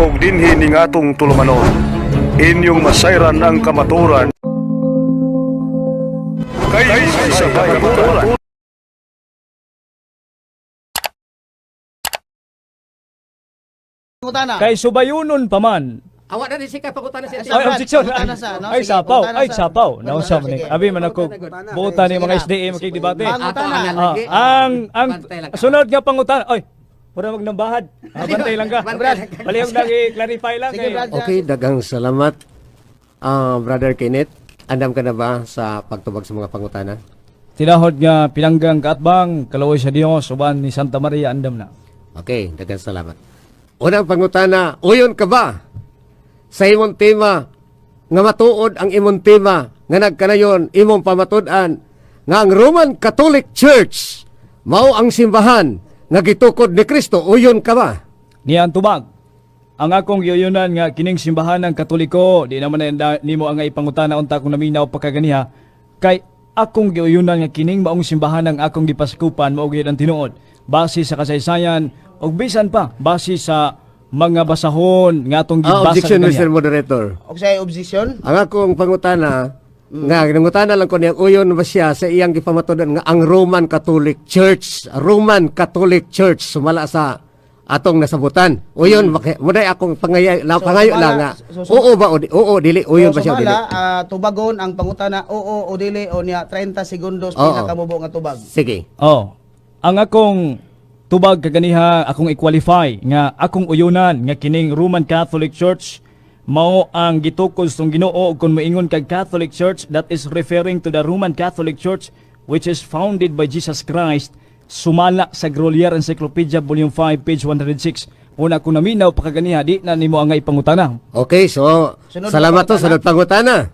og dinhi ning atong tulumanon. Inyong masayran ang kamaturan kay sa kamaturan. Kay subayunon pa man. Awak na din siya pagutana siya. Ay, objection. Ay, sapaw. Ay, sapaw. Oh, Nausa man ni. Abi man ako buutan ni mga SDA makikidebate. Ang sunod nga pangutan. Oy, pura magnambahad. Bantay lang ka. Palihog lagi clarify lang kay. Okay, dagang salamat. Brother Kenneth, andam ka na ba sa pagtubag sa mga pangutana? Tinahod nga pinanggang kaatbang kalaway sa Dios uban ni Santa Maria andam na. Okay, dagang salamat. Unang pangutana, uyon ka ba sa imong tema nga matuod ang imong tema nga nagkanayon imong pamatud-an nga ang Roman Catholic Church mao ang simbahan nga gitukod ni Kristo? Uyon ka ba? Niya ang tubag. Ang akong giyunan nga kining simbahan ng Katoliko, di naman na nimo ang ipangutana unta kung naminaw pagkaganiha, kay akong giyunan nga kining maong simbahan ng akong gipaskupan mao gyud ang tinuod base sa kasaysayan ug bisan pa base sa mga basahon nga atong gibasa Objection, kaniya. Mr. Moderator. O sa objection? Ang akong pangutana, nga ginangutana lang ko niya, uyon ba siya sa iyang gipamatudan nga ang Roman Catholic Church, sumala sa atong nasabutan. Uyon, muday akong pangayo lang nga. Oo ba o dili? Uyon ba siya o dili? Tubagon ang pangutana, oo o dili o niya 30 segundos pinakamubo nga tubag. Sige. Oh. Ang akong tubag kaganiha akong i-qualify nga akong uyunan nga kining Roman Catholic Church mao ang gitukod sa Ginoo kung moingon kag Catholic Church, that is referring to the Roman Catholic Church which is founded by Jesus Christ, sumala sa Grolier Encyclopedia Volume 5 page 106. Una kung naminaw pakaganiha di na nimo ang ipangutana. Okay, so salamat to sunod pangutana.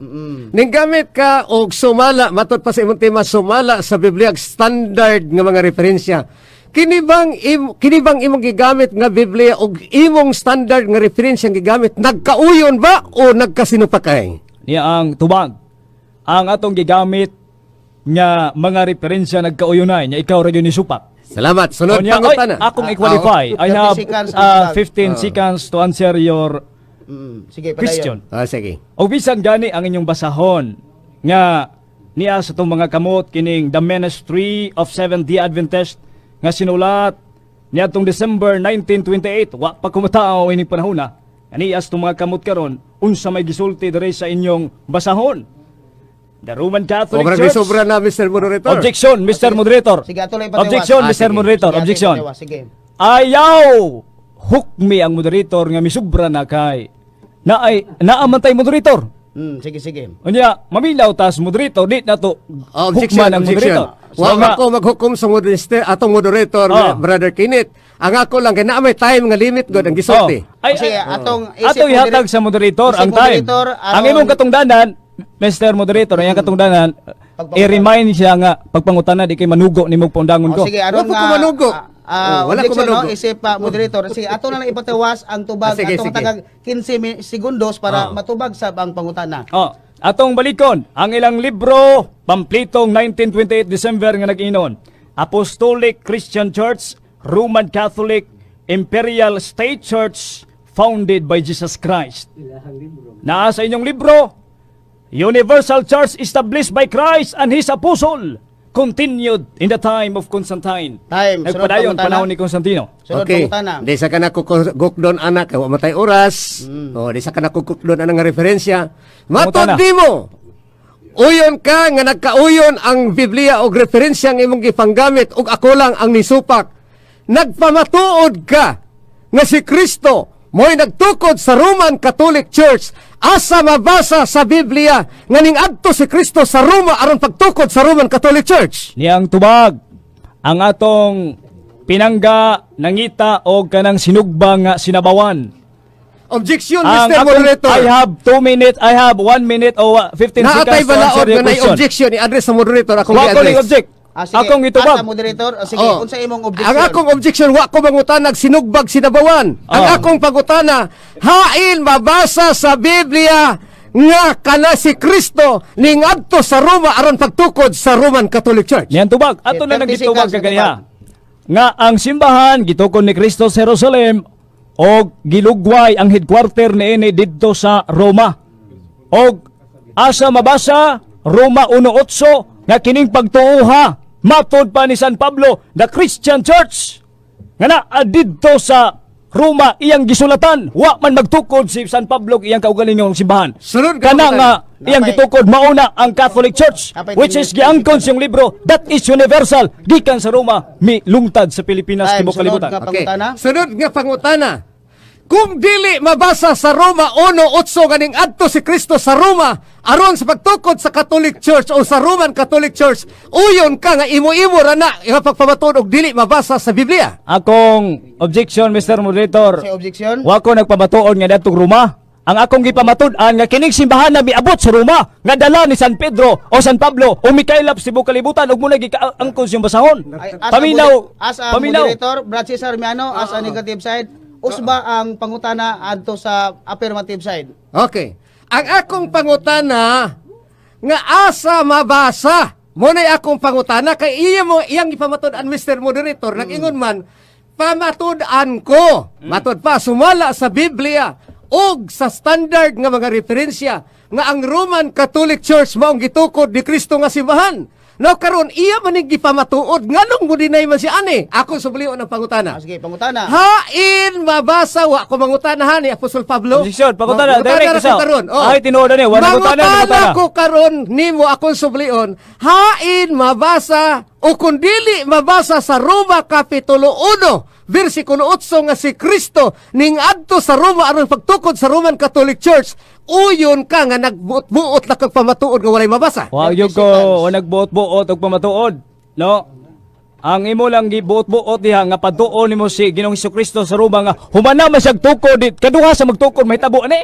Ning gamit ka og sumala matud pa sa imong tema, sumala sa Biblia standard nga mga referensya. Kini bang imong gigamit nga Biblia og imong standard nga referensya gigamit nagkauyon ba o nagkasinupakay? Niya ang tubag. Ang atong gigamit nga mga referensya nagkauyunay nya ikaw ra gyud ni supak. Salamat. Sunod Onya, pangutana. akong i-qualify. I have 15 seconds to answer your Sige, question. Sige. O bisan gani ang inyong basahon nga niya sa itong mga kamot kining The Ministry of Seventh-day Adventist nga sinulat niya itong December 1928. Wa pa kumatao ining panahon na. Niya sa itong mga kamot karon unsa may gisulti diri sa inyong basahon. The Roman Catholic Church. Sobra na, Mr. Moderator. Objection, Mr. Moderator. Sige, atuloy patiwas. Objection, Mr. sige. Moderator. Sige, Objection. patiwas, sige. Ayaw hukmi ang moderator nga misubra na kay naamantay moderator. Sige. Unya, mamilaw tas moderator di na to Objection, hukman ang moderator. Wa ako maghukom sa moderator atong moderator, Brother Kenneth. Ang ako lang kay naa may time nga limit god ang gisulti. Sige, atong ihatag sa moderator ang time. Ang imong katungdanan, Mr. Moderator, ang katungdanan, i-remind siya nga pagpangutana di kay manugo nimong pundangon ko. Sige, aron Wala ko manugo. Wala ko objection, manugo. no? Isip moderator. Sige, ato na lang ipatiwas ang tubag Sige, atong sige. tagang 15 segundos para matubag sa ang pangutana. Atong balikon ang ilang libro, pamplitong 1928 December nga nag-inon. Apostolic Christian Church, Roman Catholic, Imperial State Church, founded by Jesus Christ. Naa sa inyong libro, Universal Church established by Christ and His Apostle, continued in the time of Constantine. Nagpadayon panahon ni Constantino. Sunod Okay. pangutana. Di sa kana kukukdon anak wa matay oras. Di sa kana kukukdon anang nga referensya. Matod di mo. Uyon ka nga nagkauyon ang Biblia og referensya nga imong gipanggamit ug ako lang ang nisupak. Nagpamatuod ka nga si Kristo mo'y nagtukod sa Roman Catholic Church. Asa mabasa sa Biblia nga ning adto si Kristo sa Roma aron pagtukod sa Roman Catholic Church? Niyang tubag ang atong pinangga nangita o kanang sinugba nga sinabawan. Objection, Ang Mr. akong- Moderator. I have 2 minutes, I have 1 minute o 15 seconds Naatay to balaod answer your nga na question. objection i-address sa moderator akong Wa ko i-address. ning object. Sige, Akong itubag. asa moderator. Sige, Oh. unsa imong objection? Ang akong objection, wa ko mangutanag sinugbag sinabawan. Ang Oh. akong pangutana, hain mabasa sa Biblia nga kana si Kristo ning adto sa Roma aron pagtukod sa Roman Catholic Church. Niyang tubag. Ato na 30 nagitubag seconds ka na ganiha. Nga ang simbahan gitukod ni Kristo sa Jerusalem og gilugway ang headquarter niini didto sa Roma. Og asa mabasa Roma 1:8 nga kining pagtuoha matud pa ni San Pablo, the Christian Church nga naa didto sa Roma iyang gisulatan, wa man magtukod si San Pablo iyang kaugalingong simbahan. Sunod Kana nga iyang Napay- gitukod mauna ang Catholic Church, Napay which is tinil- giangkon siyang libro that is universal gikan sa Roma mi lungtad sa Pilipinas Time, tibuok sunod kalibutan. nga pangutana. Sunod nga pangutana. Kung dili mabasa sa Roma 1:8 ganing adto si Kristo sa Roma aron sa pagtukod sa Catholic Church o sa Roman Catholic Church, uyon ka nga imo-imo ra na nga pagpamatud og dili mabasa sa Biblia. Akong objection, Mr. Moderator. Sa objection. Wa ko nagpamatuod nga datong Roma. Ang akong gipamatud-an nga kining simbahan na miabot sa Roma nga dala ni San Pedro o San Pablo o mikailap sa tibuok kalibutan ug muna gikaangkon siyang basahon. Ay, Paminaw. As a Paminaw. moderator, Brad Cesar Miano, as a negative side, usba ang pangutana adto sa affirmative side. Okay. Ang akong pangutana nga asa mabasa mo na akong pangutana kay iyang ipamatud-an Mr. Moderator nag-ingon man pamatud-an ko. Matud pa sumala sa Biblia og sa standard nga mga referensya nga ang Roman Catholic Church maong gitukod ni Kristo nga simbahan. Now karon iya man ning gipamatuod nganong mo dinay man si ani? Ako sublion ang pangutana. Sige, pangutana. Hain mabasa wa ko mangutanahan ni Apostol Pablo. Objection, pagutana, direct ko isa. karon. Ay, tinuodan ni, wala pagutana, Mangutana pagutana. ko karon nimo akong sublion. Hain mabasa o kung dili mabasa sa Roma kapitulo 1 versikulo 8 nga si Kristo ning adto sa Roma aron pagtukod sa Roman Catholic Church, uyon ka nga nagbuot-buot na kag pamatuod nga walay mabasa. Wa gyud ko o nagbuot-buot og pamatuod. No? Ang imo lang gibuot-buot diha nga patuon nimo si Ginoong Hesukristo sa Roma nga humana man siyang tukod kaduha sa magtukod mahitabo ani.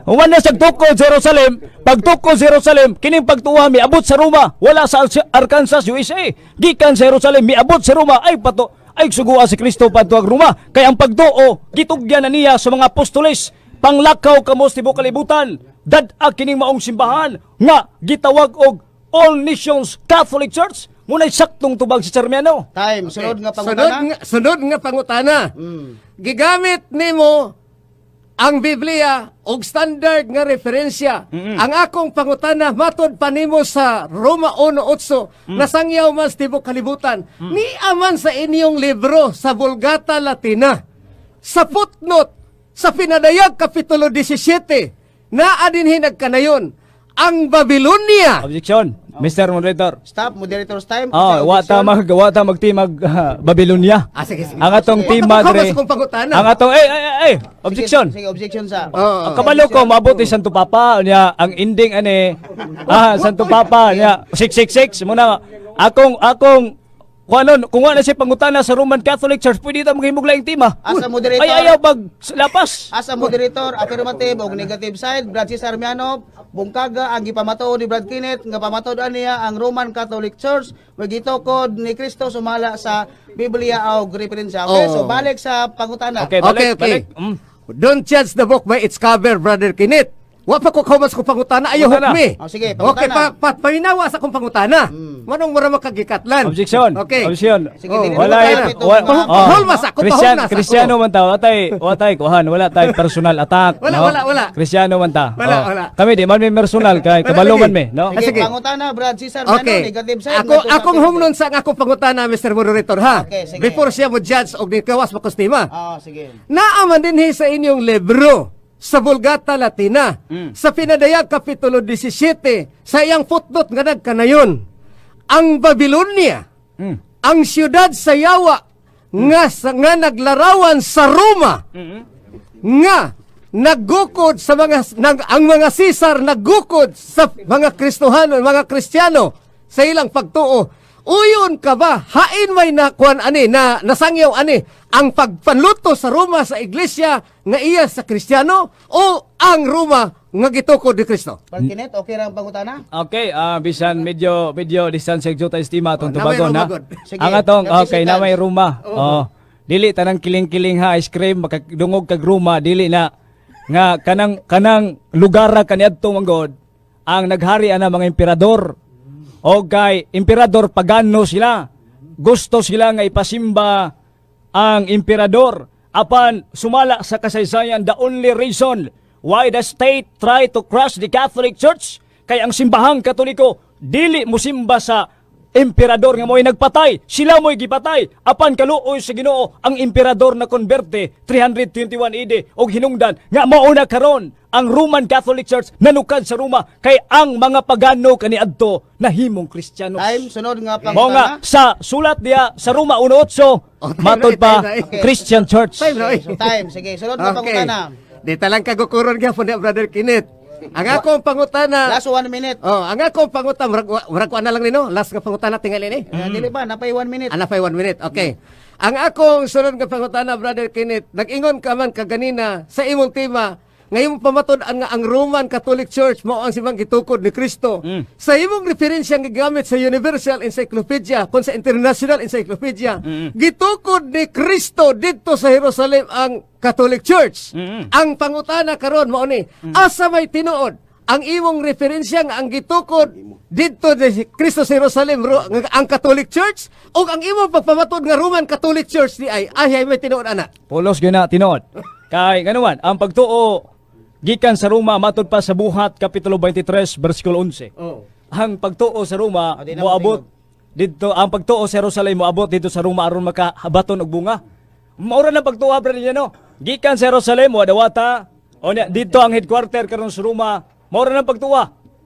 Humana siyang tukod sa Jerusalem, pagtukod sa Jerusalem kining pagtuwa miabot sa Roma, wala sa Arkansas, USA. Gikan sa Jerusalem miabot sa Roma ay ay sugua si Kristo padtuag Roma. Kay ang pagtuo gitugyan na niya sa mga apostoles panglakaw kamo sa tibuok kalibutan. Dad-a kining maong simbahan nga gitawag og All Nations Catholic Church. Muna'y saktong tubag si Charmiano. Time, sunod nga pangutana. Sunod nga pangutana. Gigamit nimo ang Biblia og standard nga referensya. Ang akong pangutana matod pa nimo sa Roma 1:8 nasangyaw man sa tibuok kalibutan. Ni aman sa inyong libro sa Vulgata Latina. Sa footnote sa Pinadayag kapitulo 17 naa dinhi nagkanayon ang Babylonia. Objection, Mr. Moderator. Stop, moderator's time. Oh, wa ta magtimag Babylonia. Sige, sige. Ang atong team Wa ta madre. makabas kung pangutana. Ang atong objection. Sige, objection sa. Kabalo ko mabuti Santo Papa niya ang ending ani Santo Papa niya 666 muna akong kung wala siya pangutana sa Roman Catholic Church pwede ta maghimog laing tema. As a moderator. Ay ayaw pag lapas. As a moderator, affirmative o negative side, Brad Cesar Miano, bungkaga ang gipamatuod ni Brad Kenneth, nga pamatuod niya ang Roman Catholic Church, magitokod ni Kristo sumala sa Biblia o referensya. Okay, so balik sa pangutana. Okay, balik, Okay. balik. Don't judge the book by its cover, Brother Kenneth. Wa pa ko kaumas ko pangutana, ayaw Pangutana. hukmi. Sige, Okay, pangutana. paminawa sa kong pangutana. Manong mura makagikatlan. Objection. Okay. Objection. Sige, Oh, dili wala mo yan. tayo itong mga- Pahulmas ako, pahulmas ako. Kristyano man ta, watay kuhan, wala tay personal attack. Wala, no? wala. Kristyano man ta. Wala, Oh. wala. Kami di man may personal kay Wala, kabalo sige. man me, no? Ah, Sige, sige. pangutana, Brad Cesar Miano, Okay. negative side. Akong humnon sa akong pangutana, Mr. Moderator, ha? Okay, sige. Before siya mo judge og ni kawas makustima. Sige. Naaman din sa inyong libro sa Vulgata Latina, sa Pinadayag Kapitulo 17, sa iyang footnote nga nagkanayon, ang Babylonia, ang siyudad sa Yawa, nga naglarawan sa Roma, nga naggukod sa ang mga Caesar naggukod sa mga Kristohano, mga Kristiyano sa ilang pagtuo. Uyon ka ba? Hain may nakuan ani na nasangyaw ani ang pagpanluto sa Roma sa iglesia nga iya sa Kristiyano o ang Roma nga gitukod ni Kristo? Brad Kenneth, okay ra ang pangutana? Okay, bisan medyo distance sa juta estima atong namay tubagon ha. rumagod. Sige, Ang atong okay na may representants. ruma. Oh. Dili tanang kiling-kiling ha ice cream makadungog kag ruma dili na nga kanang lugar kaniadto manggod ang naghari ana mga emperador. O kay emperador pagano sila. Gusto sila nga ipasimba ang emperador. apan sumala sa kasaysayan, the only reason why the state try to crush the Catholic Church kay ang simbahang Katoliko dili mo simba sa emperador nga mo'y nagpatay, sila mo'y gipatay. Apan kaluoy sa Ginoo ang emperador na konberte 321 AD og hinungdan nga mauna karon ang Roman Catholic Church nanukad sa Roma kay ang mga pagano kaniadto nahimong Kristiyano. Time, sunod nga Mao nga pangutana. sa sulat diya sa Roma 1:8 matod pa Christian Church. Time na, So, time, sige, sunod nga Okay. pangutana. Di talang kagukuron ka po ni Brother Kenneth. Ang akong pangutana, Last 1 minute. ang akong pangutana, murag ko na lang nino, last nga pangutana tingali ni. Dili ba, napay 1 minute. Ana pa 1 minute. Okay. Ang akong sunod nga pangutana, Brother Kenneth, nag-ingon ka man kaganina sa imong tema, ngayong pamatod-an nga ang Roman Catholic Church mao ang simang gitukod ni Kristo. Sa imong referensya nga gigamit sa Universal Encyclopedia kun sa International Encyclopedia, gitukod ni Kristo didto sa Jerusalem ang Catholic Church. Ang pangutana karon mao ni, asa may tinuod ang imong referensya nga ang gitukod didto ni Kristo sa Jerusalem ang Catholic Church o ang imong pagpamatod nga Roman Catholic Church di ay may tinuod ana. Pulos gyud na tinuod. Kay ganuman ang pagtuo gikan sa Roma matod pa sa Buhat kapitulo 23 bersikulo 11. Oh. Ang pagtuo sa Roma di na moabot didto, ang pagtuo sa Jerusalem moabot dito sa Roma aron makahabaton og bunga. Maura na pagtuo brother niya no. Gikan sa Jerusalem wa dawata o dito ang headquarter karon sa Roma. Maura na pagtuo.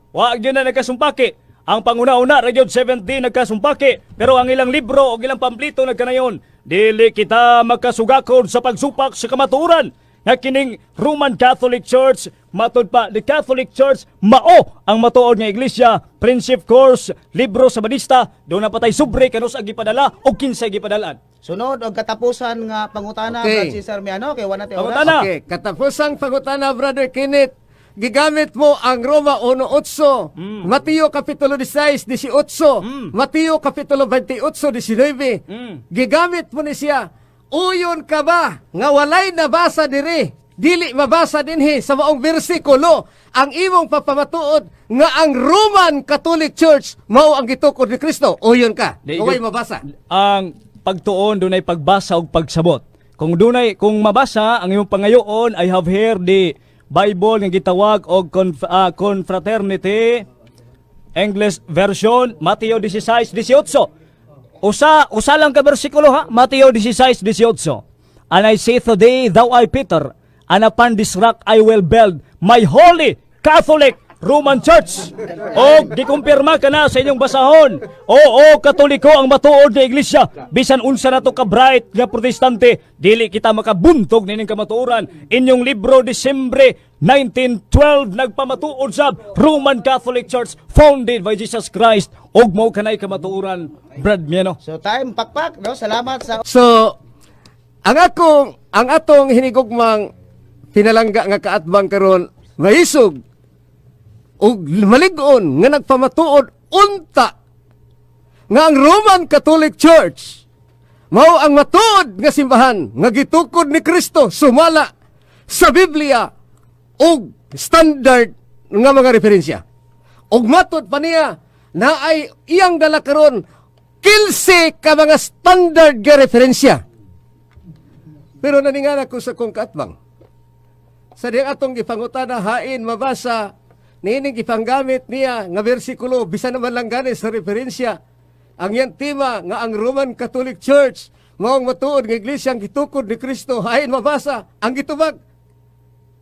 Wa gyud na nagkasumpaki. Ang panguna-una ra gyud 70 nagkasumpaki pero ang ilang libro o ilang pamplito nagkanayon dili kita makasugakod sa pagsupak sa kamatuoran nga kining Roman Catholic Church matod pa the Catholic Church mao ang matuod nga iglesia, Principe Course, libro sa Badista, do na patay sobre kanus ang gipadala o kinsay gipadalaan. Sunod og katapusan nga pangutana, Okay. Brad Cesar Miano, kay wala tayo Pangutana. oras. Okay, katapusang pangutana, Brother Kenneth, gigamit mo ang Roma 1:8, Mateo Kapitulo 16, 18, Mateo Kapitulo 28, 19. Gigamit mo ni siya, uyon ka ba nga walay nabasa diri, dili mabasa dinhi sa maong bersikulo ang imong papamatuod nga ang Roman Catholic Church mao ang gitukod ni Kristo. Uyon ka, Di- walay mabasa. Ang pagtuon dunay pagbasa ug pagsabot. Kung mabasa ang imong pangayoon, I have here the Bible nga gitawag og Confraternity English version Mateo 16:18. Usa lang ka bersikulo ha, Mateo 16:18. And I say today, thou art Peter, and upon this rock I will build my holy Catholic Roman Church. O gikumpirma ka na sa inyong basahon. Oo, Katoliko ang matuod na iglesia. Bisan unsa na to ka bright nga protestante, dili kita makabuntog nining kamatuoran. Inyong libro Disyembre 1912 nagpamatuod sa Roman Catholic Church founded by Jesus Christ. Og mao kanay kamatuoran, Brad Miano. So time, pakpak, no? Salamat sa So, ang atong hinigugmang pinalangga nga kaatbang karon maisog ug malig-on nga nagpamatuod unta nga ang Roman Catholic Church mao ang matuod nga simbahan nga gitukod ni Kristo sumala sa Biblia ug standard nga mga referensya. Ug matud pa niya na ay iyang dala karon 15 ka mga standard nga referensya. Pero naningala ko sa kong katbang. Sa diyang atong gipangutana hain mabasa nining gipanggamit niya nga bersikulo bisan naman lang gani sa referensya. Ang yan tema nga ang Roman Catholic Church maong matuod nga iglesia ang gitukod ni Kristo hain mabasa ang gitubag.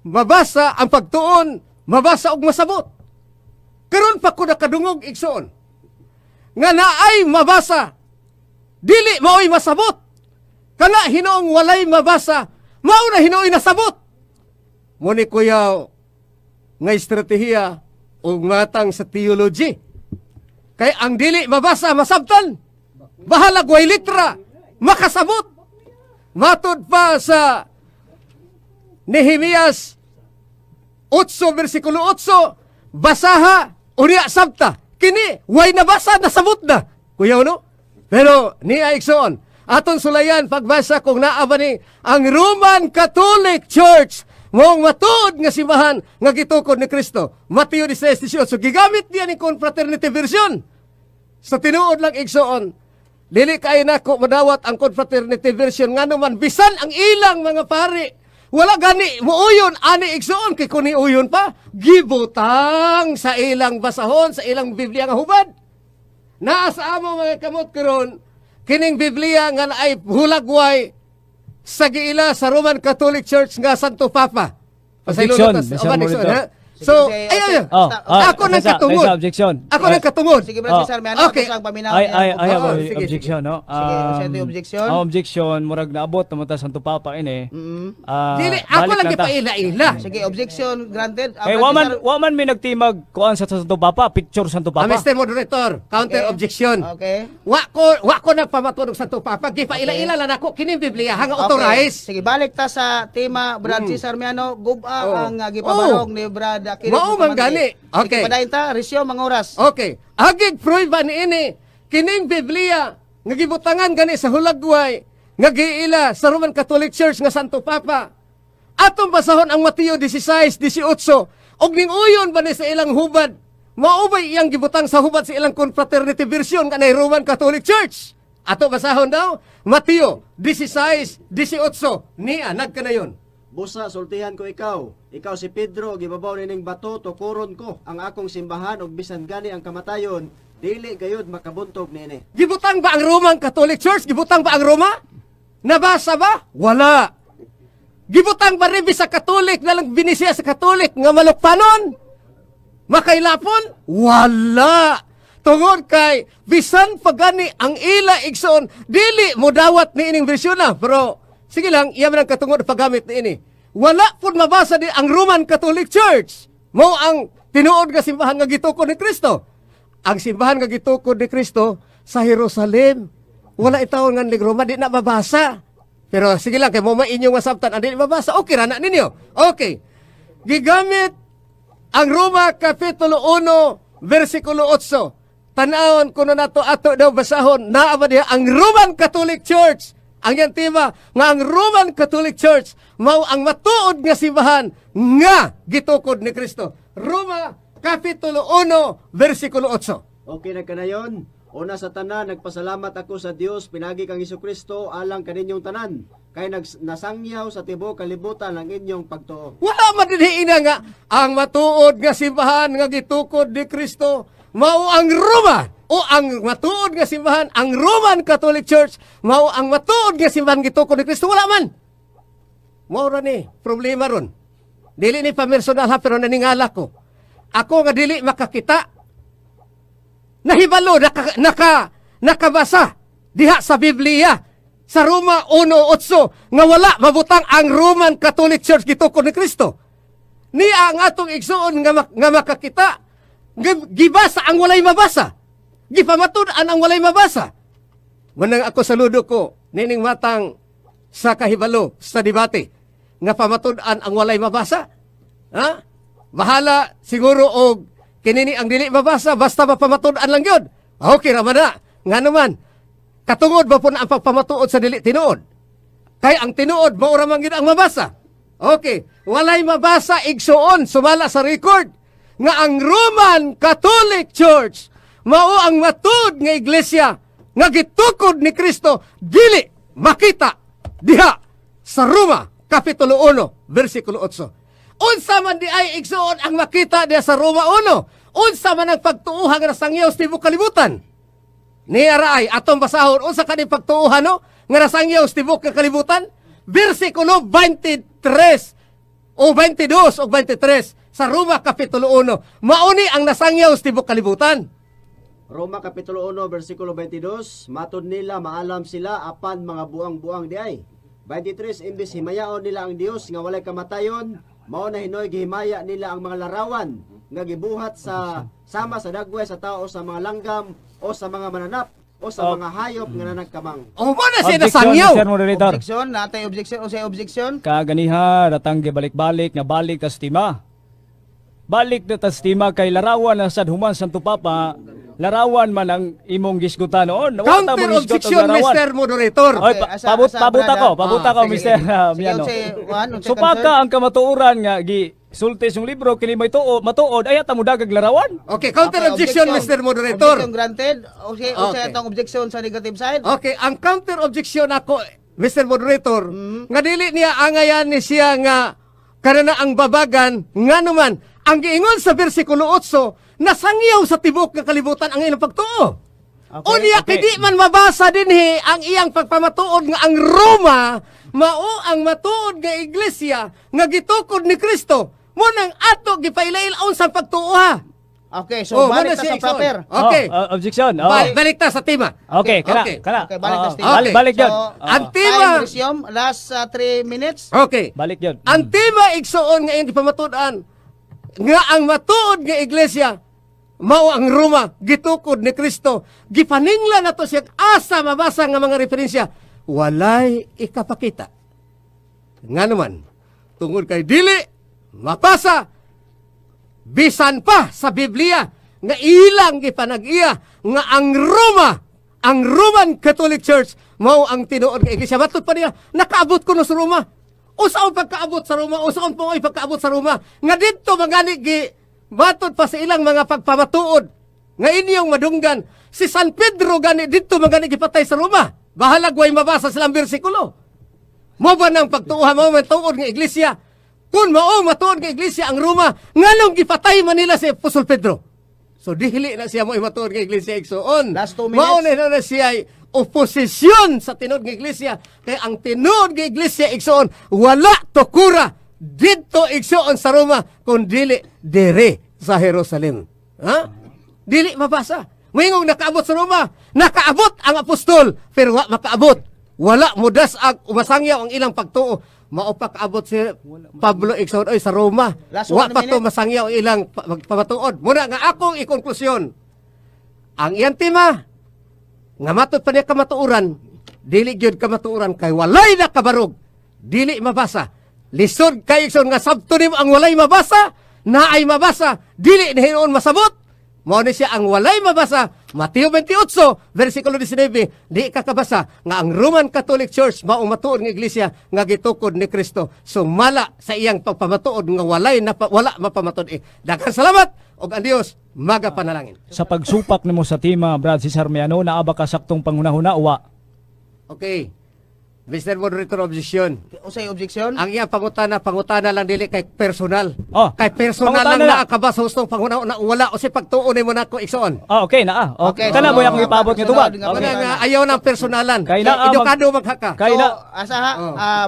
Mabasa ang pagtuon, mabasa og masabot. Karon pa ko nakadungog igsoon nga naay mabasa dili mao'y masabot. Kana hinoong walay mabasa, mao na hino'y nasabot. Muni kuyaw nga estratehiya o matang sa theology. Kay ang dili mabasa masabtan. Bahalag way litra, makasabot. Matod pa sa Nehemias 8 versikulo 8, basaha unya sabta. Kini way nabasa nasabot na. Kuyaw no? Pero niya igsoon, aton sulayan pagbasa kung naa ba ni ang Roman Catholic Church moong matuod nga simbahan nga gitukod ni Kristo. Mateo 16:18. So gigamit niya ni Confraternity version. Sa tinuod lang igsoon Dili kay nako madawat ang confraternity version nga naman bisan ang ilang mga pari. Wala gani muuyon ani igsoon kay kuni uyon pa gibutang sa ilang basahon sa ilang Biblia nga hubad. Naa sa amo mga kamot karon kining Biblia nga ay hulagway sa giila sa Roman Catholic Church nga Santo Papa. Objection, Pasaylo Mr. na Monitor. ha? So, Sige, ay, Oh, ako nang isa, katungod. isa, objection. Ako nang katungod. Sige, Brad Cesar, may ano Okay. ako sa paminaw. I have Oo, a sige, objection, no? Sige, sa ito yung objection. Ang objection, murag naabot naman ta Santo Papa ini. Dili, ako lang balik na ta. gipaila-ila. Sige, objection granted. Eh, waman may nagtimag kuan sa Santo Papa, picture Santo Papa. Mr. Moderator, counter objection. Okay. Wa ko nagpamatunog sa to Papa, gipaila-ila lang ako kining Biblia hanga authorize. Sige, balik ta sa tema Brad Cesar Miano, guba Oh. ang gipabarog ni Brad Aquino. Mao man gani. Okay. Sige, padayon ta, resyo mangoras. Okay. Agig prueba niini kining Biblia nga gibutangan gani sa hulagway nga giila sa Roman Catholic Church nga Santo Papa. Atong basahon ang Mateo 16:18 og ning uyon ba ni sa ilang hubad maubay iyang gibutang sa hubad sa ilang confraternity version kanay Roman Catholic Church. Ato basahon daw Mateo 16:18 niya nagkanayon. Busa, sultihan ko ikaw. Ikaw si Pedro, gibabaw nining bato, tukuron ko ang akong simbahan ug bisan gani ang kamatayon, dili gayud makabuntog nini. Gibutang ba ang Roman Catholic Church? Gibutang ba ang Roma? Nabasa ba? Wala. Gibutang ba rin sa Katolik na lang binisya sa Katolik nga malukpanon? Makailapon? Wala. Tungod kay bisan pagani ang ila igsoon dili mo dawat ni ining bersyon na. Pero sige lang, iya man ang katungod paggamit ni ini. Wala pud mabasa di ang Roman Catholic Church. Mao ang tinuod nga simbahan nga gitukod ni Kristo. Ang simbahan nga gitukod ni Kristo sa Jerusalem. Wala itawon nga ni Roma, di na mabasa. Pero sige lang, kay mo mainyo nga sabtan, di na mabasa. Okay, rana ninyo. Okay. Gigamit ang Roma Kapitulo 1, versikulo 8. Tanawon kuno nato ato daw basahon, naa ba diha ang Roman Catholic Church. Ang yan tema nga ang Roman Catholic Church mao ang matuod nga simbahan nga gitukod ni Kristo. Roma Kapitulo 1, versikulo 8. Okay na kanayon. Una sa tanan, nagpasalamat ako sa Dios, pinagi kang Hesukristo alang kaninyong tanan. Kay nasangyaw sa tibuok kalibutan ang inyong pagtuo. Wala man dinhi ina nga ang matuod nga simbahan nga gitukod ni Kristo mao ang Roma o ang matuod nga simbahan ang Roman Catholic Church mao ang matuod nga simbahan gitukod ni Kristo. Wala man. Mao ra ni problema ron. Dili ni personal ha pero naningala ko. Ako nga dili makakita. Nahibalo nakabasa diha sa Biblia sa Roma 1:8 nga wala mabutang ang Roman Catholic Church gitukod ni Kristo. Niya ang atong igsuon nga makakita gibasa ang walay mabasa. Gipamatud-an ang walay mabasa. Manang ako saludo ko nining matang sa kahibalo sa debate nga pamatud-an ang walay mabasa. Ha? Bahala siguro og kinini ang dili mabasa basta mapamatud-an lang yun. Okay ra man na. Nga naman katungod ba po na ang pagpamatuod sa dili tinuod? Kay ang tinuod mao ra man gyud ang mabasa. Okay, walay mabasa igsuon sumala sa record nga ang Roman Catholic Church mao ang matud nga iglesia nga gitukod ni Kristo dili makita diha sa Roma Kapitulo 1 versikulo 8. Unsa man di ay igsuon ang makita diha sa Roma 1? Unsa man ang pagtuuhan nga nasangyaw sa tibuok kalibutan? Niara ay atong basahon unsa kani pagtuuhan no nga nasangyaw sa tibuok kalibutan? Versikulo 23 o 22 o 23 sa Roma Kapitulo 1. Mauni ang nasangyaw sa tibuok kalibutan. Roma Kapitulo 1, versikulo 22, matod nila maalam sila apan mga buang-buang di ay. 23, imbis himayaon nila ang Dios nga walay kamatayon, mao na hinoy gihimaya nila ang mga larawan nga gibuhat sa sama sa dagway sa tao sa mga langgam o sa mga mananap o sa mga hayop nga nanagkamang. O mo na siya Objection, nasangyaw. Mr. Moderator. Objection, natay objection o say objection. Kaganiha, datang gibalik-balik nga balik tas tima. Balik na tas tima kay larawan na sad human Santo Papa, larawan man ang imong gisgutan noon. Wala ta Counter mong gisgot ang objection, larawan. Mr. Moderator. Oy, Okay, asa- pabuta asa, ko, brother? pabuta ko, Sige. Mr. Sige, Miano. unsay one, unsay So pagka ang kamatuoran nga sultis yung libro kini may matuod ay ata mo dagag larawan. Okay, counter objection, Mr. Moderator. Objection granted. Okay, Okay. itong objection sa negative side. Okay, ang counter objection ako, Mr. Moderator, nga dili niya angayan ni siya nga kanana ang babagan, nga naman, ang giingon sa versikulo 8, nasangyaw sa tibok nga kalibutan ang ilang pagtuo. Okay, O niya, okay. kadi man mabasa dinhi ang iyang pagpamatuod nga ang Roma, mao ang matuod nga iglesia nga gitukod ni Kristo. Mo nang ato gipailail-on sa pagtuo. Okay, so Oh, balik muna na siya, sa paper. Okay. Objection. Oh. Balik ta sa tema. Okay, kana, Okay. kana. Okay, balik na Oo, sa tema. Balik yun. So, Ang tema- time resume, last 3 minutes. Okay. Balik yun. Ang tema igsuon nga iyang gipamatudan nga ang matuod nga iglesia mao ang Roma gitukod ni Kristo. Gipaningla nato siya asa mabasa nga mga referensya walay ikapakita. Nga naman tungod kay dili mapasa bisan pa sa Biblia nga ilang gipanag-iya nga ang Roma, ang Roman Catholic Church mao ang tinuod nga iglesia. Matud pa niya nakaabot ko no sa Roma. Usaon pagkaabot sa Roma, usaon po ay pagkaabot sa Roma. Nga dito magani gi matod pa sa ilang mga pagpamatuod. Nga inyong madunggan, si San Pedro gani dito magani gipatay sa Roma. Bahalag way mabasa silang bersikulo. Mo ba nang pagtuuhan mo matuod nga iglesia? Kung mao matuod nga iglesia ang Roma, nganong gipatay man nila si Apostol Pedro? So dili na siya mo matuod nga iglesia igsoon. Last 2 minutes. Mao na siya ay oposisyon sa tinuod nga iglesia. Kaya ang tinuod nga iglesia igsoon wala tukura dito igsoon sa Roma kun dili dire sa Jerusalem. Ha? Dili mabasa. Moingong nakaabot sa Roma, nakaabot ang apostol pero wa makaabot. Wala mudasag umasangyaw ang ilang pagtuo. Mao pa kaabot si Pablo igsoon oy sa Roma. Last Wa 1 pa to minute. masangyaw ang ilang pamatuod. Muna nga akong ikonklusyon. Ang iyang tema nga matod pa niya kamatuuran, dili gyud kamatuuran kay walay na kabarog, dili mabasa. Lisod kay igsoon nga sabto nimo ang walay mabasa, naay mabasa, dili ni hinuon masabot. Mao ni siya ang walay mabasa. Mateo 28 versikulo 19, di kakabasa nga ang Roman Catholic Church mao matuod nga iglesia nga gitukod ni Kristo. Sumala sa iyang pagpamatuod nga wala mapamatud. Daghang salamat og ang Dios magapanalangin. Sa pagsupak nimo sa tema, Brad Cesar Miano, naa ba ka saktong panghuna-huna o wa? Okay. Mr. Moderator, objection. Usay objection. Ang iyang pangutana lang dili kay personal. Oh, Kay personal pangutana lang lang. naa ka ba sa hustong panguna na wala o si pagtuon mo na ko igsoon. Okay na. Okay. Okay, Kana mo so, yung ipaabot nga tubag. sunod nga Okay. Wala nga ayaw ng personalan. Kay naa, Edukado maghaka. Kay So, na. asa ha,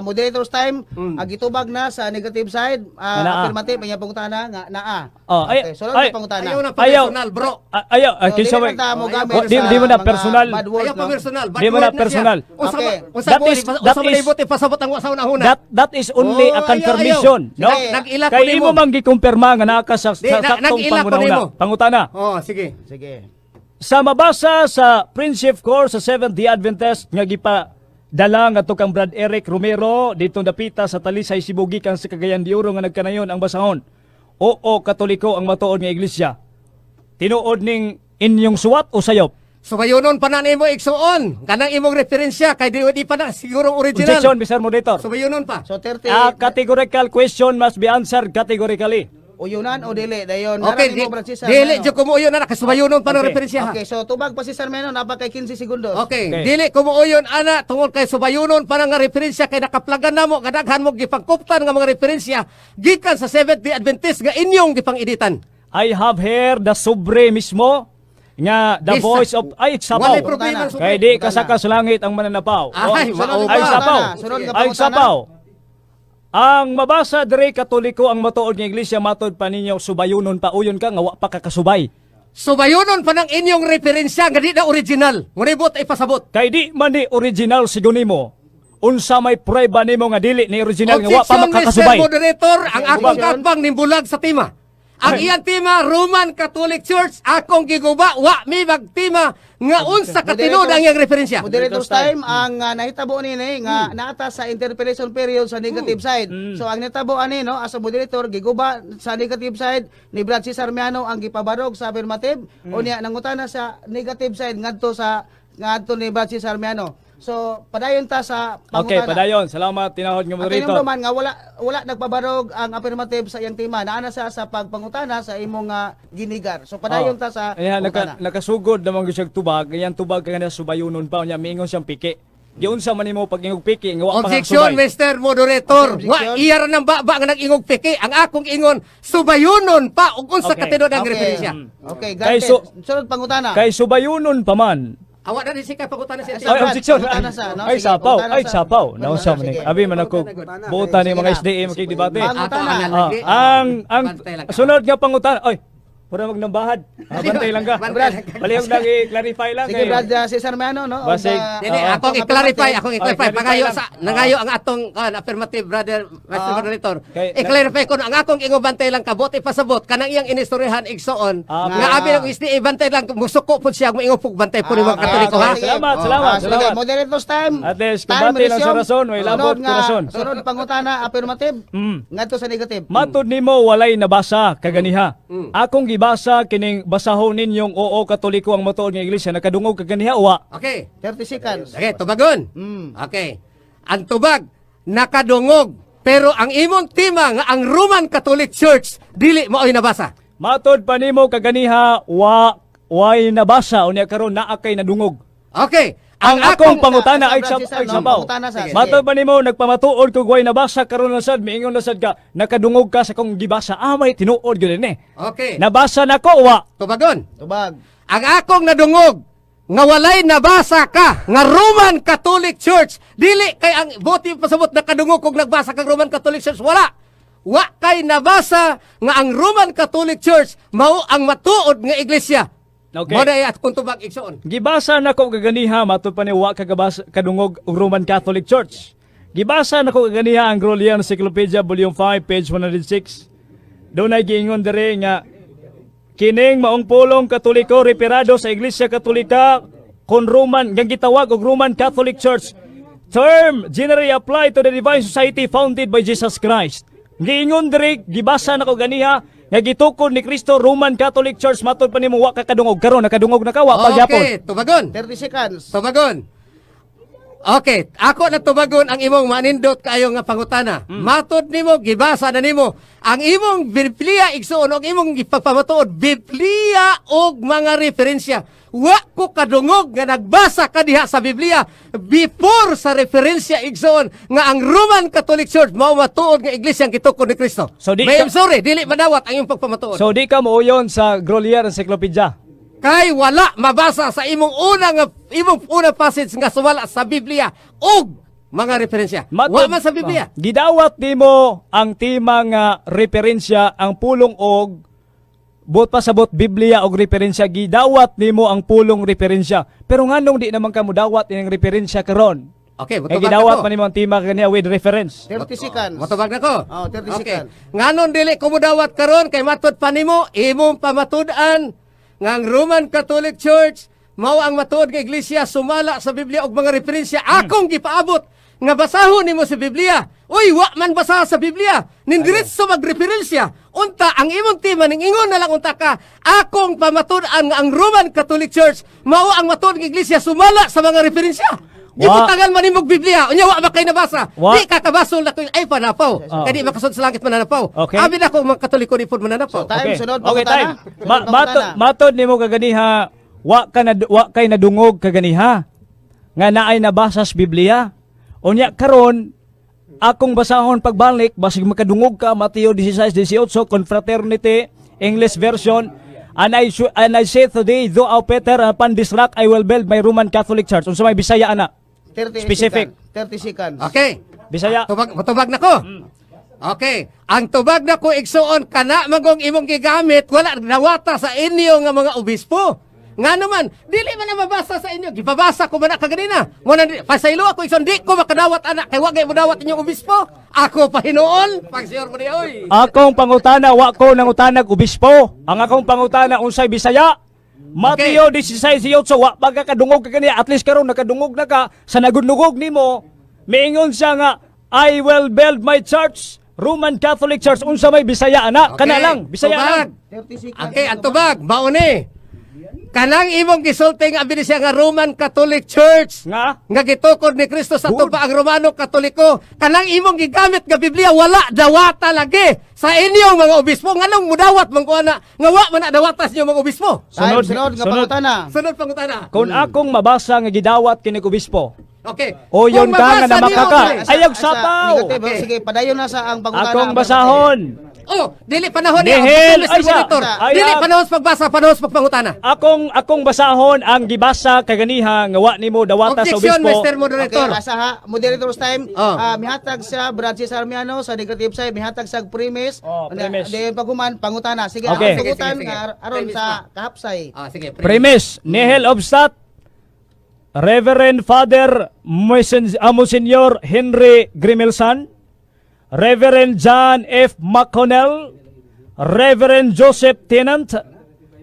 moderator's time, gitubag na sa negative side, Naa. affirmative, may pangutana nga naa. Oh, Okay, sunod ay, na pangutana. Ayaw ng Ayaw. personal, bro. Ayaw, So, kinsa dili may. na ta mo gamit Oh, di sa mo na mga personal. bad words, Ayaw pa no? personal. Di mo na personal. Okay. That is- pasabot ang wasa na huna. That is only Oh, a confirmation, ayaw. no? Sige, nag-ila ko Kay nimo. imo man gikumpirma nga naa ka sa Di, saktong nag-ila ko nimo. panghuna-una. Pangutana. Oh, sige. Sige. Sa mabasa sa Friendship Course sa Seventh-day Adventist nga dala nga to kang Brad Eric Romero dito dapita sa Talisay Cebu gikan sa Cagayan de Oro nga nagkanayon ang basahon. Oo, Katoliko ang matuod nga iglesia. Tinuod ning inyong suwat o sayop? Sumayonon pa na nimo igsuon. Kanang imong referensya kay di pa na siguro Objection, original. Mr. Moderator. Sumayonon pa. So 30, Categorical question must be answered categorically. uyunan o dili? Dayon, Okay, narang mo, Brad Cesar, dili ano? jud kumuuyon na kasumayonon pa ng Okay. referensya. ha? Okay, so tubag pa si Sir Meno, napakay 15 segundos. Okay, Okay. dili kumuuyon ana tungod kay subayunon pa nga referensya kay nakaplagan namo nga daghan mo gipangkuptan nga mga referensya gikan sa Seventh-day Adventist nga inyong gipang-editan. I have here the sobre mismo nga the Yes, voice of ay sapaw. Walay problema Pangutana. sa Kay di kasaka sa langit ang mananapaw. Ay, sunod mao nga ba? Ay pangutana. sapaw. Sunod nga Ay pangutana. sapaw. Ang mabasa dire Katoliko ang matuod nga iglesia matod pa ninyo subayunon pa uyon ka nga wa pa kakasubay. Subayunon pa ng inyong referensya nga di na original. Ngunibot ay pasabot. Kay di man ni original sigo nimo. Unsa may prueba nimo nga dili ni original nga wa pa Objection, Mr. makakasubay. Moderator, ang akong Objection. katbang nimbulag sa tema. Ang Ay. iyang tema, Roman Catholic Church, akong giguba, wa mi magtima, nga unsa katinud ang iyang referensya. Moderator's time, ang nahitabo nini nga naata sa interpellation period sa negative side. So ang nitabo ani no as a moderator giguba sa negative side ni Brad Cesar Miano ang gipabarog sa affirmative o niya nangutana sa negative side ngadto ni Brad Cesar Miano. So padayon ta sa pangutana. Okay, padayon. Salamat tinahod nga Ang moderator. tinumduman nga wala nagpabarog ang affirmative sa iyang tema. Naana sa pagpangutana sa imong ginigar. So padayon ta sa Ayan, pangutana. nakasugod naman ko siyang tubag. Ayan, tubag ka na subayunon pa. Ayan, miingon siyang piki. Giunsa man nimo pag ingog piki, nga wa pa kang Objection, subay. Mr. Moderator. Okay, Wa objection. iya ra nang baba nga nag-ingog piki. Ang akong ingon, subayunon pa ug unsa Okay. ka tinud ang Okay. referensya. Okay, Kay granted. Sunod pangutana. Kay subayunon pa man. Awa na din si pagutana siya. Ay, Ay, objection. pangutana sa, no? Ay, Sige, sapaw. pangutana Ay, sa- sapaw. Pangutana, Nausa man sige. Abi man ako. Buutan ni mga Sige na. SDA makikidebate. Pangutana. Ang Bantay lang ka. sunod nga pangutana. Ay, pura magnambahad. Bantay lang ka. Bantay lang ka. Palihog lang i-clarify lang. Sige, Brad Cesar Miano, no? Basig. Dili, Oo. akong i-clarify, akong i-clarify. Okay, Pangayo clarify sa lang. nangayo ang atong affirmative brother, Mr. Moderator. Kay- I-clarify ko ang akong ingo bantay lang kabot ipasabot kanang iyang inistoryahan igsoon Ah, nga abi ng SDA bantay lang musuko pud siya moingo pug bantay po ni mga Katoliko ha. sige. Salamat, Oh, salamat, sige. salamat. Moderator's time. At least, Time, kumbati lang sa resume. rason, may labot Sunod sa rason. Sunod pangutana, affirmative. Ngadto sa negative. Matod nimo walay nabasa kaganiha. Akong gibasa kining basahon ninyong oo Katoliko ang matuod nga iglesia nakadungog kaganiha wa. Okay. 30 seconds. Okay, tubagon. Mm. Okay. Ang tubag nakadungog pero ang imong tema nga ang Roman Catholic Church dili mao'y nabasa. Matod pa nimo kaganiha way nabasa unya karon naa kay nadungog. Okay. Ang akong pangutana ay Francis, ay no? sabaw. Pangutana sa- Matod pa nimo nagpamatuod kog way nabasa karon na sad miingon na sad ka nakadungog ka sa kong gibasa may tinuod gyud ni. Okay. Nabasa nako wa. Tubagon. Tubag. Ang akong nadungog nga walay nabasa ka nga Roman Catholic Church dili kay ang bote pasabot nakadungog kog nagbasa kang Roman Catholic Church wala. Wa kay nabasa nga ang Roman Catholic Church mao ang matuod nga iglesia. Okay. Mo na at kung tubag igsoon. Gibasa nako kaganiha matod pa ni wa kagabasa kadungog og Roman Catholic Church. Gibasa nako kaganiha ang Grolian Encyclopedia Volume 5 page 106. Doon ay giingon dere nga kining maong pulong Katoliko reperado sa Iglesia Katolika kon Roman nga gitawag og Roman Catholic Church. Term generally applied to the Divine Society founded by Jesus Christ. Giingon dere gibasa nako ganiha nga gitukod ni Kristo Roman Catholic Church matod pa nimo wa ka kadungog karon nakadungog na ka wa pagyapon. Okay, tubagon. 30 seconds. Tubagon. Okay, ako na tubagon ang imong manindot kayo nga pangutana. Matod nimo gibasa na nimo ang imong Biblia igsoon og imong gipapamatuod Biblia og mga referensya. Wa ko kadungog nga nagbasa ka diha sa Biblia before sa referensya igsoon nga ang Roman Catholic Church mao matuod nga iglesia ang gitukod ni Kristo. So, di May ka- sorry, dili madawat ang imong pagpamatuod. So di ka muuyon sa Grolier Encyclopedia. Kay wala mabasa sa imong unang passage nga sumala sa Biblia og mga referensya. Wa man sa Biblia. Gidawat nimo ang tema nga referensya ang pulong og bot pasabot Biblia og referensya gidawat nimo ang pulong referensya. Pero nganong di naman ka modawat ining referensya karon? Okay, Kay mutubag gidawat na pa ko. nimo ang tema kaniya with reference. 30 seconds. Mutubag na ko. Oh, 30 Okay. seconds. Nganon dili ko modawat karon kay matud pa nimo imong pamatud-an nga ang Roman Catholic Church mao ang matuod nga iglesia sumala sa Biblia og mga referensya akong gipaabot nga basahon nimo sa Biblia. Uy, wa man basa sa Biblia. Nindiretso magreferensya. Unta ang imong tema ning ingon na lang unta ka. Akong pamatud-an nga ang Roman Catholic Church mao ang matuod nga iglesia sumala sa mga referensya. Ibutangan man nimog Biblia. Unya wa ba kay nabasa? Wa. Di ka kabasol na ko ay panapaw. Kadi makasud sa langit mananapaw. Okay. Abi na ko mga Katoliko ni pud mananapaw. So, time, sunod Okay, pangutana. time. Sunod pangutana. Matod nimo kaganiha wa kay nadungog kaganiha nga naay nabasa sa Biblia. Unya karon akong basahon pagbalik basig makadungog ka Mateo 16:18 Confraternity English version and I say today though Peter upon this rock I will build my Roman Catholic Church. Unsa may Bisaya ana? 30 Specific. seconds. 30 seconds. Okay. Bisaya. Tubag na ko. Okay. Ang tubag na ko igsuon kana magong imong gigamit wala nawata sa inyo nga mga obispo. Nga naman, dili man na mabasa sa inyo. Gipabasa ko man na kaganina. Muna pasaylo ako igsoon di ko makadawat anak kay wa gay modawat inyong obispo. Ako pa hinuon. Pagsiyor mo di oy. Akong pangutana wa ko nangutanag obispo. Ang akong pangutana unsay Bisaya. Mateo 16:18 wa pagkakadungog ka kaniya at least karon nakadungog na ka sa nagudlugog nimo. Miingon siya nga I will build my church, Roman Catholic Church. Unsa may Bisaya ana? Kana lang, Bisaya lang. Tubag. 30 seconds. Okay, ang tubag, mao ni. kanang imong gisulti nga abili siya nga Roman Catholic Church Nga gitukod ni Kristo sa Good. tupa ang Romano Katoliko, kanang imong gigamit nga Biblia wala dawata lagi sa inyong mga obispo. Nganong mudawat man ko ana nga wa man na dawatas niyo mga obispo? Sunod, Sunod nga sunod. pangutana. Sunod pangutana. kung akong mabasa nga gidawat kini obispo. Okay. O yun Kung ka nga mabasa na niyo, makaka. okay. Ayag sapaw. Negative. Okay. Sige, padayon na sa ang pangutana. Akong basahon. Oh, dili panahon Nihil, Mr. ay, sa- Monitor. ay, Dili ah. panahon sa pagbasa, panahon sa pagpangutana. Akong basahon ang gibasa kaganiha nga wa nimo dawata sa Objection, obispo. Mr. Moderator. Okay, asa ha, moderator's time. Oh. Mihatag sa Francis Armiano sa negative side, mihatag sa premise. Oh, premise. Di paguman pangutana. Sige, Okay. ang pangutan Sige, sige, sige. nga aron Premise sa pa. kahapsay. Sige. Premise, nihil obstat, Reverend Father Monsignor Henry Grimelsan, Reverend John F. McConnell, Reverend Joseph Tennant,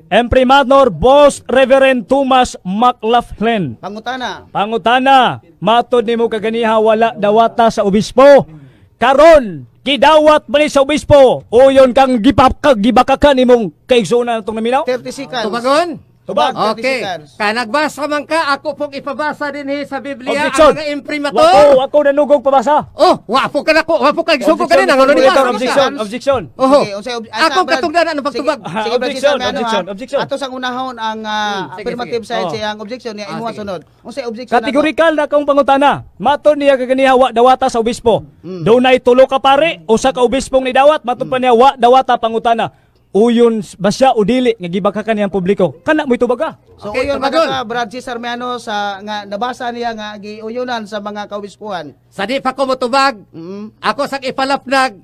Imprimador Boss Reverend Thomas McLaughlin. Pangutana. Pangutana, matod nimo kaganiha wala dawata sa obispo. Karon, gidawat ba ni sa obispo? O yon kang gibakakan nimong kaigsunan itong naminaw? 30 seconds. Tubagon? Tubag, 30 Okay. seconds. Nagbasa man ka, ako pong ipabasa din sa Biblia Objection. ang mga imprimatur. Ako nanugog pabasa. Oh, wapo ka na ko. Wapo ka. Sugo ka din. Ang ano ni Objection, ba? objection, objection. Oho. Sige, unsay Ako katungdan ang pagtubag. Sige, Objection, objection, objection, objection. Ato sang unahon ang Sige, affirmative sige. side Oh. siya ang objection niya imuha sige. sunod. Unsay objection Kategorikal na kang pangutana. Matod niya kaganiha wa dawata sa obispo. Dunay tulo ka pare, usa ka obispong ni dawat, matod pa niya wa dawata pangutana. Uyon ba siya o dili nga gibakakan niyang publiko? Kana mo'y tubaga. So Okay, uyon tubagon. ka Francis Armiano sa nga nabasa niya nga giuyunan sa mga kaobispuan. Sa di pa ko motubag, ako sa ipalapnag,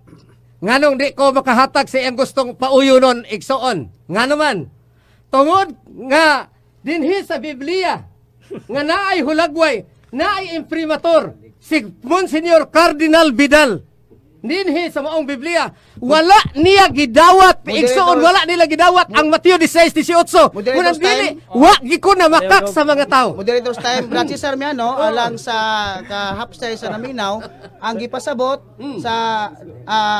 nganong di ko makahatag sa iyang gustong pauyonon, igsoon. Nga naman, tungod nga dinhi sa Biblia, nga naay hulagway, naay imprimatur, si Monsignor Cardinal Vidal, dinhi sa maong Biblia, wala niya gidawat, igsoon, wala nila gidawat ang Mateo 16:18. Kunang Moderator's dili, time. wa giko na makak sa mga tao. Moderator's time, Francis Armiano, alang sa kahapsay sa naminaw, ang gipasabot sa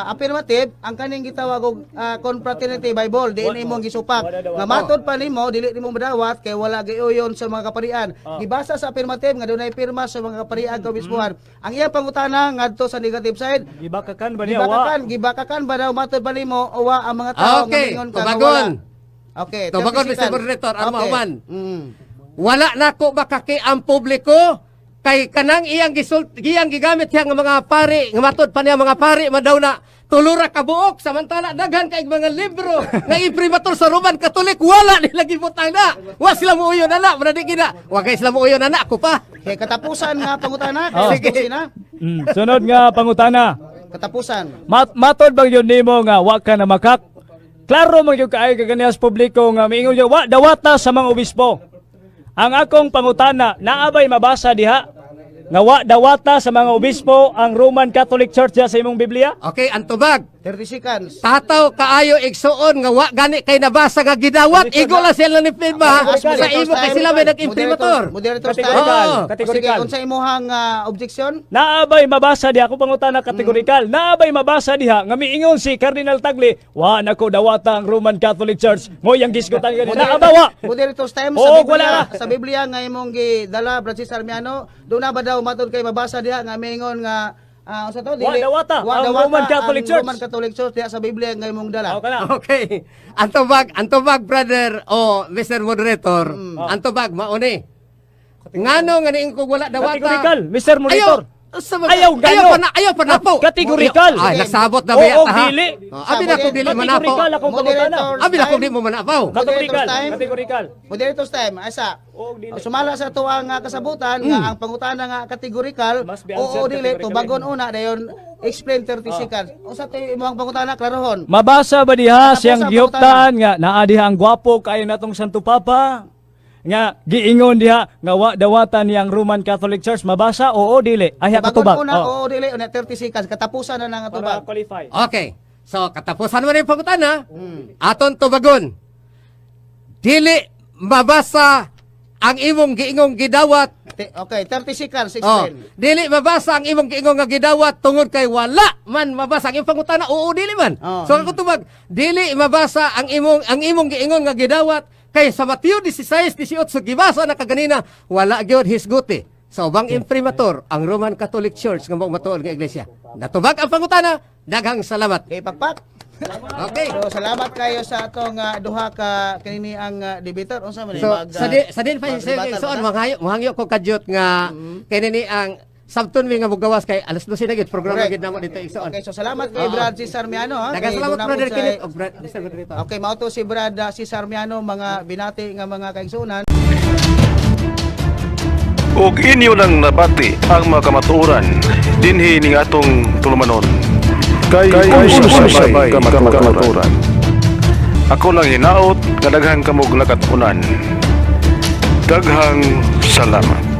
affirmative, ang kaning gitawag og Confraternity Bible, diin imong gisupak. Nga matod pa nimo, dili nimo madawat kay wala giuyon sa mga kaparian. Gibasa sa affirmative nga dunay pirma sa mga kaparian kaobispuan. Ang iyang pangutana ngadto sa negative side, Gibakakan ba niya wa? gibakakan ba daw matod ba nimo o wa ang mga tao Okay, nga mingon ka nga tubagon. wala? Okay, Tubagon, 30 Mr. seconds. Moderator, ano Okay. man? Mm. Wala na ko makaki ang publiko kay kanang iyang gigamit siya nga mga pari, nga matod pa niya mga pari madaw na tulura ka buok, samantala daghan kay mga libro nga imprimatur sa Roman Catholic wala nila gibutang na. Wa sila mo uyon ana, manadi gina. Wa kay sila mo uyon ana, ako pa. Okay, katapusan nga pangutana. Oh. Sige na. Sunod nga pangutana. Katapusan. Matod bang yun nimo nga wa ka na makak? Klaro man yung kaay kaganiha sa publiko nga miingon yung wa dawata sa mga obispo. Ang akong pangutana, naabay mabasa diha nga wa dawata sa mga obispo ang Roman Catholic Church diha sa imong Biblia? Okay, ang tubag. 30 seconds. Tataw kaayo igsuon nga wa gani kay nabasa nga gidawat, igo lang sila ni Pidma sa imo kay sila may nag-imprimatur. Moderator's time. Kategorikal, Oo. kategorikal. Sige, unsa imong objection? Naabay mabasa diha ako pangutana kategorikal. Naabay mabasa diha nga miingon si Cardinal Tagle, wa nako dawata ang Roman Catholic Church. Mo yang gisgutan gani. Naabawa. Moderator's time Oo, sa wala Biblia, na. sa Biblia nga imong gidala Francis Armiano, do na ba daw matod kay mabasa diha nga miingon nga unsa to Wa dawata ang Roman Catholic Church. Roman Catholic Church diha sa Biblia nga imong dala. Okay na. Okay. Ang tubag, brother, o Mr. Moderator, ang tubag, mauni. Ngano nga niing kung wala dawata. Kategorikal, Mr. Monitor. Ayaw pa na po. Kategorikal. Ay, nasabot na Oo, ba yata, ha? dili. Abi na kung dili manapaw. Kategorikal akong pangutana. Abi na kung di mo manapaw. Kategorikal, time. kategorikal. Moderator's time, asa. Oo, dili. Sumala sa tuwa nga kasabutan nga ang pangutana nga kategorikal, Must be oo answered dili categorically. tubagon una dayon explain 30 seconds. Unsa to imong pangutana klarohon? Mabasa ba diha Tapos siyang ang gihuptan nga naa diha ang gwapo kayo natong Santo Papa? Nga giingon diha nga wa dawatan niyang Roman Catholic Church. Mabasa oo dili. Ay katubag. Tubagon una Oh, oo dili una 30 seconds katapusan na nga para tubag. qualify. Okay. So, katapusan mo na yung pangutana. Aton tubagon. Dili mabasa ang imong giingong gidawat. Okay, 30 seconds Oh, explain. dili mabasa ang imong giingong nga gidawat tungod kay wala man mabasa ang imong pangutana. Oo, dili man. Oh. So ako tubag, dili mabasa ang imong giingong nga gidawat Kay sa Mateo 16:18 gibasa na kaganina, wala gyud hisguti sa ubang imprimatur ang Roman Catholic Church nga mao matuod nga iglesia. Natubag ang pangutana. Daghang salamat. Okay, pakpak. Okay. So salamat kayo sa atong duha ka kanini ang debater. Unsa man So, sa din pa so mahangyo ko kadyot nga kay ni ang sabton mi nga mugawas kay alas 12 na gid programa gid namo dito igsoon. Okay, so salamat kay Brad Cesar Miano ha. Daghang Kay salamat doon brother ako Kenneth sa- o brother Mr. Rodriguez. Okay, mao to si Brad Cesar Miano, mga binati nga mga kaigsunan. ug inyo nang nabati ang mga kamatuoran dinhi ning atong tulumanon. Kay unsay kamatuoran. Ako lang hinaot nga daghang kamog nakatunan. Daghang salamat.